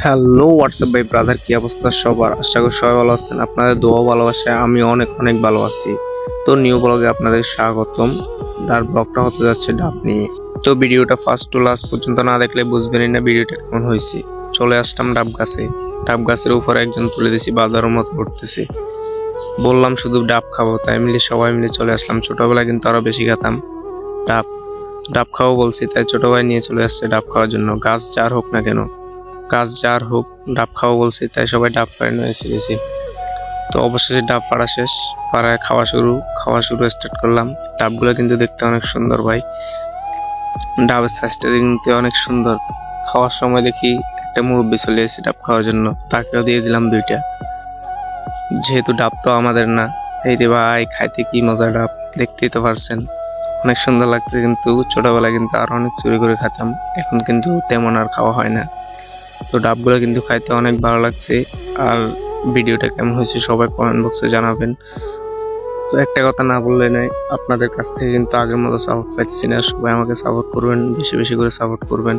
Hello WhatsApp ভাই brother, কি অবস্থা সবার? আশা করি সবাই ভালো আছেন। আপনাদের দোয়া ভালোবাসায় আমি অনেক অনেক ভালো আছি। তো নিউ ব্লগে আপনাদের স্বাগতম। আর ব্লগটা হতে যাচ্ছে ডাব নিয়ে। তো ভিডিওটা ফার্স্ট টু লাস্ট পর্যন্ত না দেখলে বুঝবেনই না ভিডিওটা কেমন হয়েছে। চলে আসলাম ডাব গাছে। ডাব গাছের উপরে একজন তুলে দিছি, বাঁদরের মতো উঠতেছে। বললাম শুধু ডাব খাবো, তাই মিলে সবাই মিলে চলে আসলাম। ছোটবেলায় কিন্তু আরো বেশি খেতাম ডাব। ডাব খাবো বলছি, তাই ছোট ভাই নিয়ে চলে আসছে ডাব খাওয়ার জন্য। গাছ যার হোক না কেন, কাজ যার হোক, ডাব খাওয়া বলছি তাই সবাই ডাব ফাড়ানো এসে গেছি। তো অবশেষে ডাব ফাড়া শেষ, ফাড়ায় খাওয়া শুরু স্টার্ট করলাম। ডাবগুলো কিন্তু দেখতে অনেক সুন্দর ভাই, ডাবের সাইজটা কিন্তু অনেক সুন্দর। খাওয়ার সময় দেখি একটা মুরব্বি চলে এসেছে ডাব খাওয়ার জন্য, তাকেও দিয়ে দিলাম দুইটা। যেহেতু ডাব তো আমাদের না, এই রে ভাই খাইতে কি মজা ডাব, দেখতেই তো পারছেন অনেক সুন্দর লাগছে। কিন্তু ছোটবেলায় কিন্তু আরো অনেক চুরি করে খেতাম, এখন কিন্তু তেমন আর খাওয়া হয় না। তো ডাবগুলো কিন্তু খাইতে অনেক ভালো লাগছে। আর ভিডিওটা কেমন হয়েছে সবাই কমেন্ট বক্সে জানাবেন। তো একটা কথা না বললে নয়, আপনাদের কাছ থেকে কিন্তু আগের মতো সাপোর্ট পাচ্ছি না। সবাই আমাকে সাপোর্ট করবেন, বেশি বেশি করে সাপোর্ট করবেন।